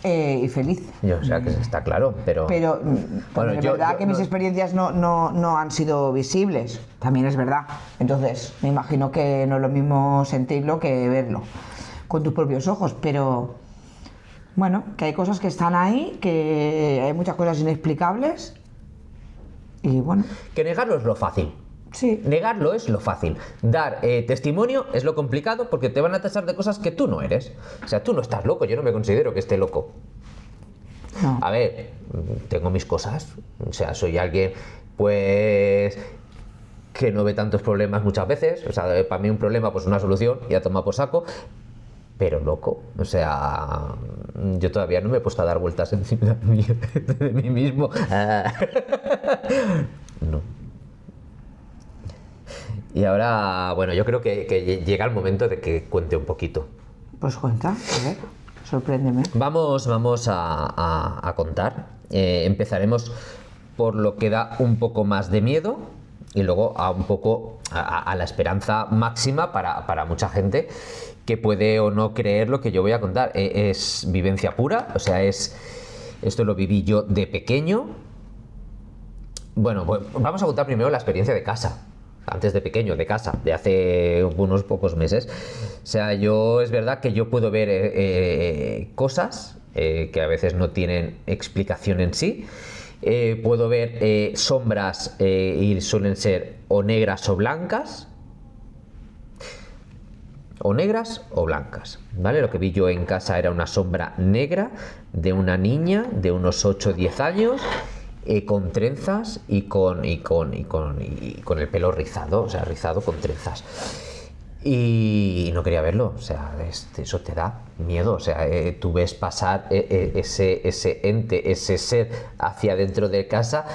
Y feliz. O sea, que está claro, pero Bueno, es verdad que mis experiencias no han sido visibles, también es verdad. Entonces, me imagino que no es lo mismo sentirlo que verlo con tus propios ojos, pero bueno, que hay cosas que están ahí, que hay muchas cosas inexplicables y bueno. Que negarlo es lo fácil. Sí. Negarlo es lo fácil. Dar testimonio es lo complicado porque te van a tachar de cosas que tú no eres. O sea, tú no estás loco, yo no me considero que esté loco. No. A ver, tengo mis cosas. O sea, soy alguien, pues, que no ve tantos problemas muchas veces. O sea, para mí un problema, pues una solución, ya toma por saco. Pero loco, o sea, yo todavía no me he puesto a dar vueltas encima de mí mismo. No. Y ahora, bueno, yo creo que llega el momento de que cuente un poquito. Pues cuenta, a ver, sorpréndeme. Vamos a contar. Empezaremos por lo que da un poco más de miedo y luego a un poco a la esperanza máxima para mucha gente que puede o no creer lo que yo voy a contar. Es vivencia pura, o sea, esto lo viví yo de pequeño. Bueno, pues vamos a contar primero la experiencia de casa. Antes de pequeño, de casa, de hace unos pocos meses. O sea, es verdad que yo puedo ver cosas que a veces no tienen explicación en sí. Puedo ver sombras y suelen ser o negras o blancas. O negras o blancas, ¿vale? Lo que vi yo en casa era una sombra negra de una niña de unos 8 o 10 años. Con trenzas y con el pelo rizado, o sea, rizado con trenzas. Y no quería verlo, o sea, eso te da miedo, o sea, tú ves pasar ese ente, ese ser hacia dentro de casa.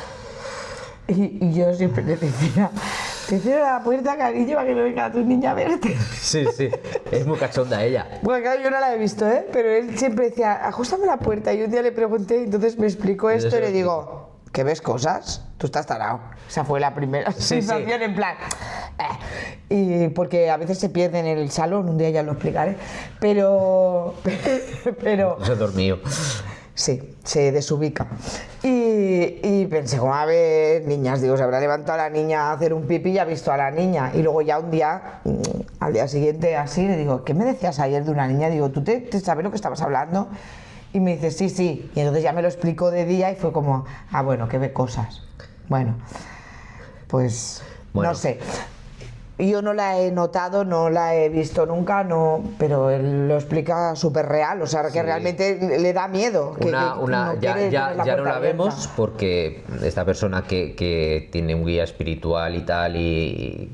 Y yo siempre te decía, te cierro la puerta, cariño, para que no venga tu niña a verte. Sí, es muy cachonda ella. Bueno, claro, yo no la he visto, pero él siempre decía, ajustame la puerta. Y un día le pregunté, entonces me explicó esto y le digo, ¿que ves cosas? Tú estás tarao. Esa fue la primera sensación, en plan. Y porque a veces se pierde en el salón, un día ya lo explicaré. Pero. Se dormió. Sí, se desubica. Y pensé, como a ver, niñas, digo, se habrá levantado la niña a hacer un pipí y ha visto a la niña. Y luego ya un día, al día siguiente, así, le digo, ¿qué me decías ayer de una niña? Digo, ¿tú te sabes lo que estabas hablando? Y me dice, sí. Y entonces ya me lo explicó de día y fue como, bueno, que ve cosas. Bueno, pues no sé. Yo no la he notado, no la he visto nunca, no, pero él lo explica súper real, o sea, que realmente le da miedo. Ya no la vemos porque esta persona que tiene un guía espiritual y tal y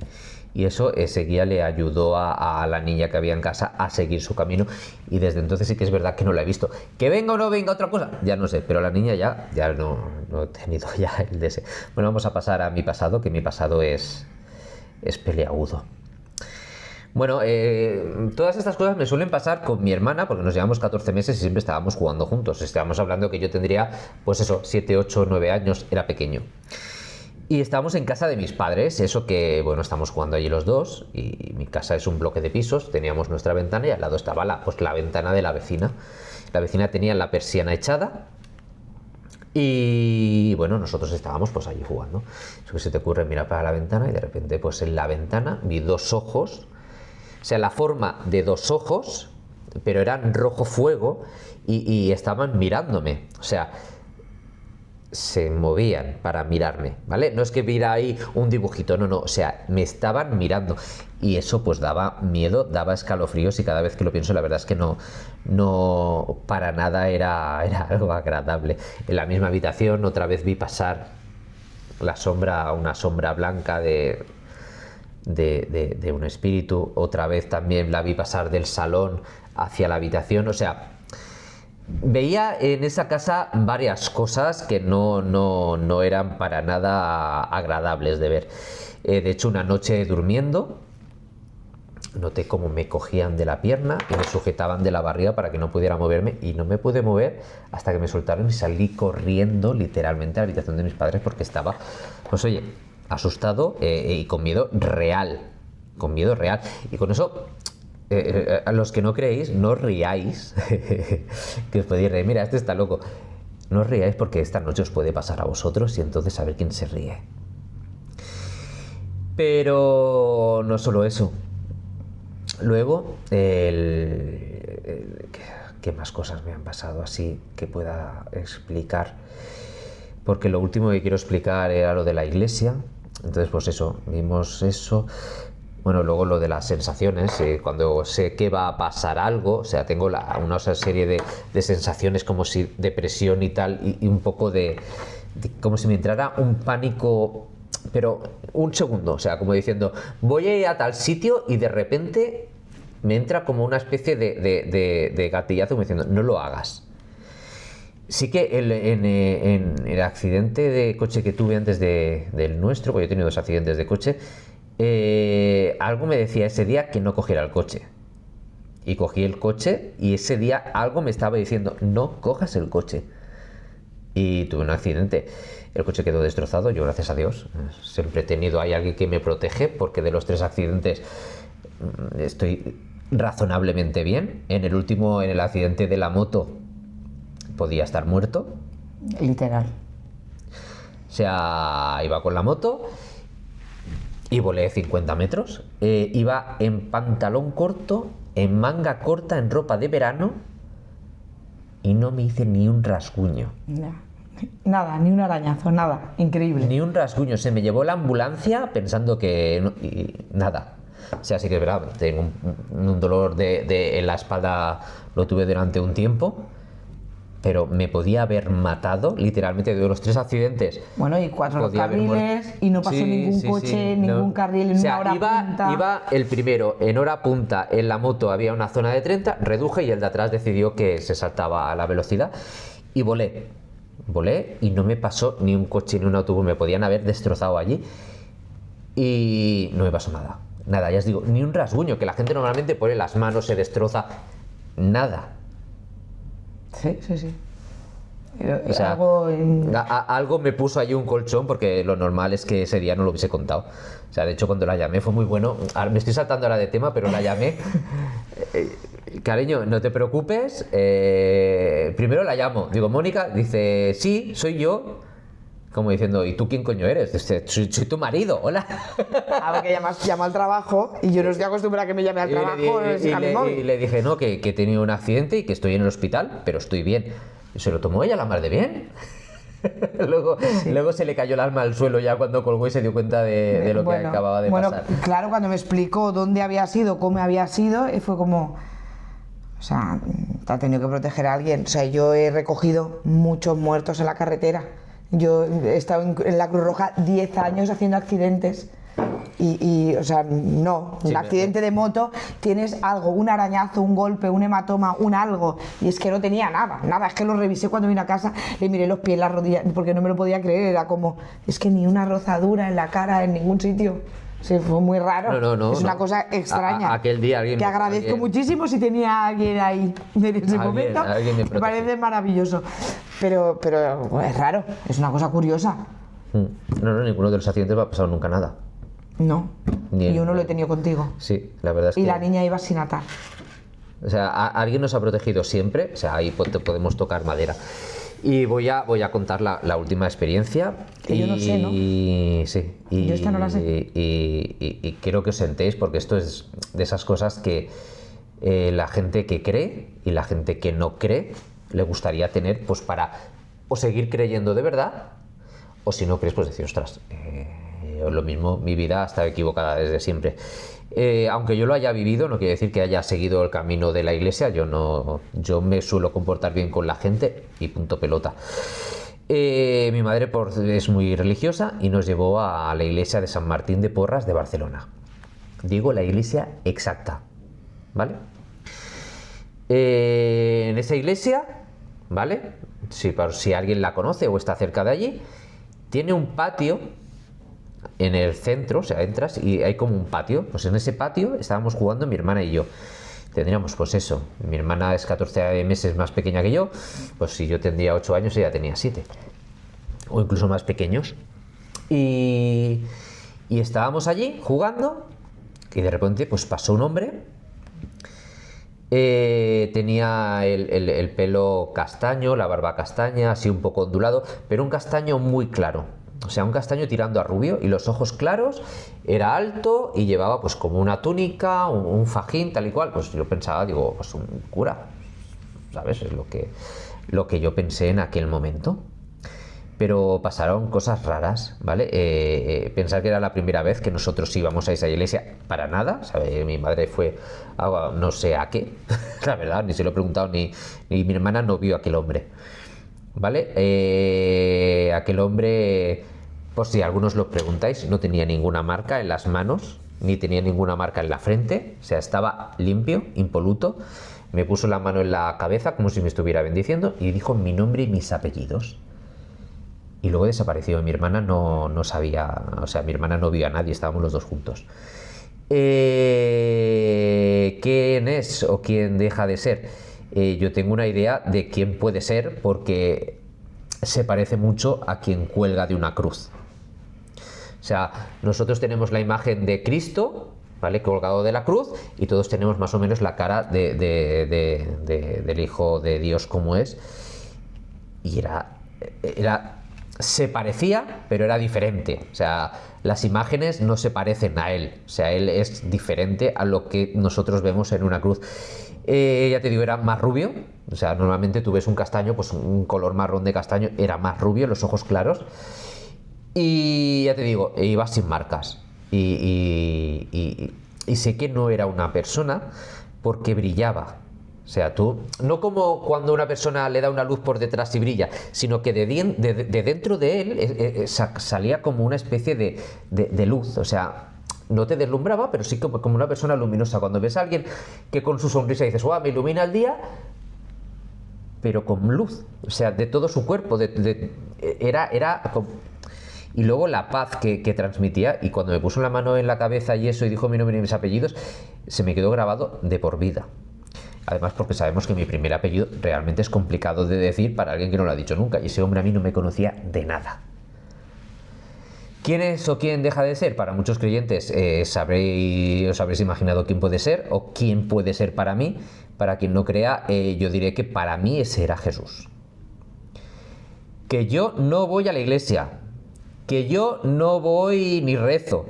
eso, ese guía le ayudó a la niña que había en casa a seguir su camino y desde entonces sí que es verdad que no la he visto. Que venga o no venga otra cosa, ya no sé, pero la niña ya no he tenido ya el de ese. Bueno, vamos a pasar a mi pasado, que mi pasado es peleagudo. Bueno, todas estas cosas me suelen pasar con mi hermana porque nos llevamos 14 meses y siempre estábamos jugando juntos. Estábamos hablando que yo tendría, pues eso, 7, 8, 9 años, era pequeño. Y estábamos en casa de mis padres, eso que, bueno, estamos jugando allí los dos y mi casa es un bloque de pisos, teníamos nuestra ventana y al lado estaba la ventana de la vecina. La vecina tenía la persiana echada y, bueno, nosotros estábamos pues allí jugando. Eso que se te ocurre mirar para la ventana y de repente pues en la ventana vi dos ojos, o sea, la forma de dos ojos, pero eran rojo fuego y estaban mirándome, o sea, se movían para mirarme, ¿vale? No es que viera ahí un dibujito, no, o sea, me estaban mirando y eso pues daba miedo, daba escalofríos y cada vez que lo pienso la verdad es que no para nada era algo agradable. En la misma habitación otra vez vi pasar una sombra blanca de un espíritu, otra vez también la vi pasar del salón hacia la habitación, o sea, veía en esa casa varias cosas que no eran para nada agradables de ver. De hecho, una noche durmiendo, noté cómo me cogían de la pierna y me sujetaban de la barriga para que no pudiera moverme y no me pude mover hasta que me soltaron y salí corriendo literalmente a la habitación de mis padres porque estaba, pues oye, asustado y con miedo real. Y con eso a los que no creéis, no os riáis, que os podéis reír, mira, este está loco. No os riáis porque esta noche os puede pasar a vosotros y entonces a ver quién se ríe. Pero no solo eso. Luego, ¿qué más cosas me han pasado así que pueda explicar? Porque lo último que quiero explicar era lo de la iglesia. Entonces, pues eso, vimos eso. Bueno, luego lo de las sensaciones, cuando sé que va a pasar algo, o sea, tengo una serie de sensaciones como si depresión y tal, y un poco como si me entrara un pánico, pero un segundo, o sea, como diciendo, voy a ir a tal sitio y de repente me entra como una especie de gatillazo como diciendo, no lo hagas. Sí que en el accidente de coche que tuve antes del nuestro, porque yo he tenido 2 accidentes de coche, algo me decía ese día que no cogiera el coche. Y cogí el coche y ese día algo me estaba diciendo, no cojas el coche. Y tuve un accidente. El coche quedó destrozado, yo gracias a Dios. Siempre he tenido ahí alguien que me protege porque de los 3 accidentes estoy razonablemente bien. En el accidente de la moto, podía estar muerto. Literal. O sea, iba con la moto y volé 50 metros. Iba en pantalón corto, en manga corta, en ropa de verano y no me hice ni un rasguño. Nada, ni un arañazo, nada. Increíble. Ni un rasguño. Se me llevó la ambulancia pensando que... y nada. O sea, sí que es verdad, tengo un dolor en la espalda, lo tuve durante un tiempo. Pero me podía haber matado, literalmente, de los 3 accidentes. Bueno, y 4 carriles, y no pasó ningún coche, ningún carril en una hora punta. Iba el primero en hora punta, en la moto había una zona de 30, reduje y el de atrás decidió que se saltaba a la velocidad y volé. Volé y no me pasó ni un coche ni un autobús, me podían haber destrozado allí y no me pasó nada. Nada, ya os digo, ni un rasguño, que la gente normalmente pone las manos, se destroza, nada. Sí. O sea, algo me puso allí un colchón porque lo normal es que ese día no lo hubiese contado. O sea, de hecho cuando la llamé fue muy bueno. Ahora, me estoy saltando ahora de tema, pero la llamé. Cariño, no te preocupes. Primero la llamo. Digo, Mónica, dice, sí, soy yo. Como diciendo, ¿y tú quién coño eres? Dice, soy tu marido, hola. A ver, que llama al trabajo y yo no estoy acostumbrada a que me llame al trabajo. Y le dije, no, que he tenido un accidente y que estoy en el hospital, pero estoy bien. Y se lo tomó ella la mar de bien. Luego se le cayó el alma al suelo ya cuando colgó y se dio cuenta de lo que acababa de pasar. Bueno, claro, cuando me explicó dónde había sido, cómo había sido, fue como... O sea, te ha tenido que proteger a alguien. O sea, yo he recogido muchos muertos en la carretera. Yo he estado en la Cruz Roja 10 años haciendo accidentes y o sea, no, un accidente de moto tienes algo, un arañazo, un golpe, un hematoma, un algo, y es que no tenía nada, es que lo revisé cuando vine a casa, le miré los pies, las rodillas, porque no me lo podía creer, era como, es que ni una rozadura en la cara, en ningún sitio. Sí, fue muy raro. No, es una cosa extraña. Aquel día alguien... Que agradezco muchísimo si tenía alguien ahí en ese momento. Me parece maravilloso. Pero es raro, es una cosa curiosa. No, ninguno de los accidentes me ha pasado nunca nada. No, y yo no lo he tenido contigo. Sí, la verdad es que... Y la niña iba sin atar. O sea, alguien nos ha protegido siempre, o sea, ahí podemos tocar madera. Y voy a contar la última experiencia. Que yo no sé, ¿no? Sí. Yo esta no la sé. Y quiero que os sentéis porque esto es de esas cosas que la gente que cree y la gente que no cree le gustaría tener pues para o seguir creyendo de verdad o si no crees pues decir, ostras, lo mismo, mi vida ha estado equivocada desde siempre. Aunque yo lo haya vivido, no quiere decir que haya seguido el camino de la iglesia. Yo me suelo comportar bien con la gente y punto pelota. Mi madre es muy religiosa y nos llevó a la iglesia de San Martín de Porras de Barcelona. Digo la iglesia exacta, ¿vale? En esa iglesia, ¿vale? Si alguien la conoce o está cerca de allí, tiene un patio en el centro, o sea, entras y hay como un patio. Pues en ese patio estábamos jugando mi hermana y yo. Tendríamos, pues eso, mi hermana es 14 meses más pequeña que yo, pues si yo tendría 8 años, ella tenía 7. O incluso más pequeños. Y estábamos allí jugando y de repente pues pasó un hombre Tenía el pelo castaño, la barba castaña, así un poco ondulado, pero un castaño muy claro. O sea, un castaño tirando a rubio y los ojos claros, era alto y llevaba pues como una túnica, un fajín, tal y cual. Pues yo pensaba, digo, pues un cura, ¿sabes? Es lo que yo pensé en aquel momento. Pero pasaron cosas raras, ¿vale? Pensar que era la primera vez que nosotros íbamos a esa iglesia, para nada, ¿sabes? Mi madre fue a no sé a qué, la verdad, ni se lo he preguntado, ni mi hermana no vio a aquel hombre, ¿vale? Aquel hombre, por si algunos lo preguntáis, no tenía ninguna marca en las manos, ni tenía ninguna marca en la frente, o sea, estaba limpio, impoluto. Me puso la mano en la cabeza como si me estuviera bendiciendo y dijo mi nombre y mis apellidos. Y luego desapareció. Mi hermana no sabía, o sea, mi hermana no vio a nadie, estábamos los dos juntos. ¿Quién es o quién deja de ser? Yo tengo una idea de quién puede ser porque se parece mucho a quien cuelga de una cruz. O sea, nosotros tenemos la imagen de Cristo, ¿vale? Colgado de la cruz, y todos tenemos más o menos la cara del Hijo de Dios como es. Y se parecía, pero era diferente. O sea, las imágenes no se parecen a él. O sea, él es diferente a lo que nosotros vemos en una cruz. Ya te digo, era más rubio. O sea, normalmente tú ves un castaño, pues un color marrón de castaño, era más rubio, los ojos claros. Y ya te digo, iba sin marcas. Y sé que no era una persona porque brillaba. O sea, tú, no como cuando una persona le da una luz por detrás y brilla, sino que de dentro de él salía como una especie de luz. O sea, no te deslumbraba, pero sí como una persona luminosa. Cuando ves a alguien que con su sonrisa dices, ¡guau!, me ilumina el día, pero con luz. O sea, de todo su cuerpo. Era como... Y luego la paz que transmitía, y cuando me puso la mano en la cabeza y eso, y dijo mi nombre y mis apellidos, se me quedó grabado de por vida. Además, porque sabemos que mi primer apellido realmente es complicado de decir para alguien que no lo ha dicho nunca, y ese hombre a mí no me conocía de nada. ¿Quién es o quién deja de ser? Para muchos creyentes os habréis imaginado quién puede ser o quién puede ser para mí. Para quien no crea, yo diré que para mí ese era Jesús. Que yo no voy a la iglesia, que yo no voy ni rezo,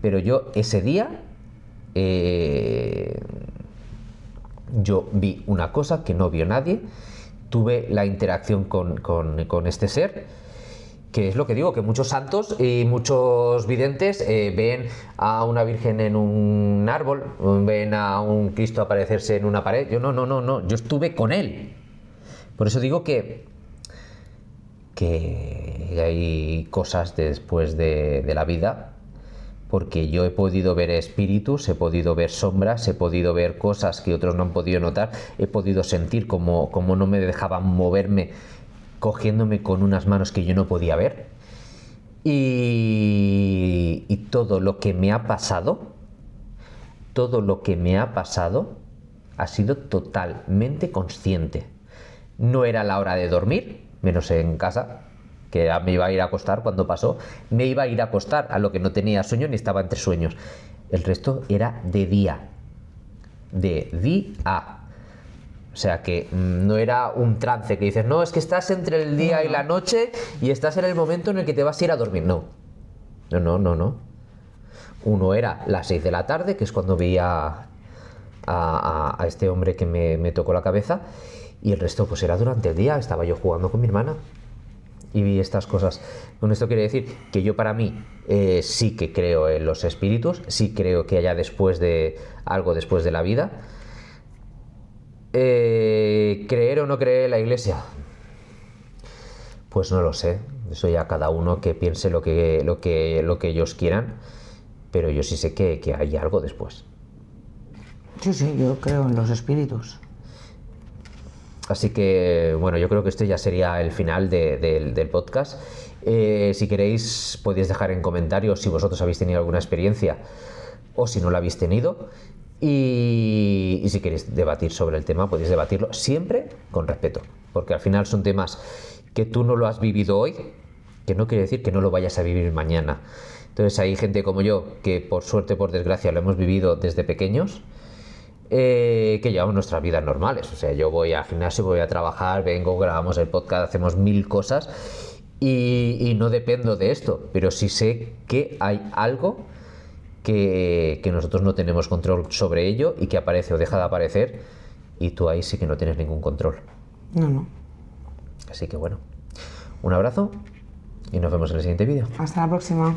pero yo ese día yo vi una cosa que no vio nadie, tuve la interacción con este ser, que es lo que digo, que muchos santos y muchos videntes ven a una virgen en un árbol, ven a un Cristo aparecerse en una pared. Yo no, yo estuve con él. Por eso digo que hay cosas después de la vida, porque yo he podido ver espíritus, he podido ver sombras, he podido ver cosas que otros no han podido notar, he podido sentir como no me dejaban moverme, cogiéndome con unas manos que yo no podía ver. Y todo lo que me ha pasado ha sido totalmente consciente. No era la hora de dormir, menos en casa, que me iba a ir a acostar cuando pasó, me iba a ir a acostar, a lo que no tenía sueño ni estaba entre sueños. El resto era de día. O sea que no era un trance que dices, no, es que estás entre el día y la noche y estás en el momento en el que te vas a ir a dormir. No. Uno era las 6 de la tarde, que es cuando veía a este hombre que me tocó la cabeza, y el resto pues era durante el día, estaba yo jugando con mi hermana y vi estas cosas. Con esto quiere decir que yo, para mí, sí que creo en los espíritus, sí creo que haya algo después de la vida. ¿Creer o no creer en la iglesia? Pues no lo sé. Eso ya cada uno que piense lo que ellos quieran, pero yo sí sé que hay algo después. Sí, yo creo en los espíritus. Así que, bueno, yo creo que este ya sería el final del podcast. Si queréis, podéis dejar en comentarios si vosotros habéis tenido alguna experiencia o si no la habéis tenido. Y si queréis debatir sobre el tema, podéis debatirlo siempre con respeto, porque al final son temas que tú no lo has vivido hoy, que no quiere decir que no lo vayas a vivir mañana. Entonces hay gente como yo que, por suerte, por desgracia, lo hemos vivido desde pequeños. que llevamos nuestras vidas normales. O sea, yo voy al gimnasio, voy a trabajar, vengo, grabamos el podcast, hacemos 1000 cosas y no dependo de esto, pero sí sé que hay algo que nosotros no tenemos control sobre ello y que aparece o deja de aparecer, y tú ahí sí que no tienes ningún control. No. Así que bueno, un abrazo y nos vemos en el siguiente vídeo. Hasta la próxima.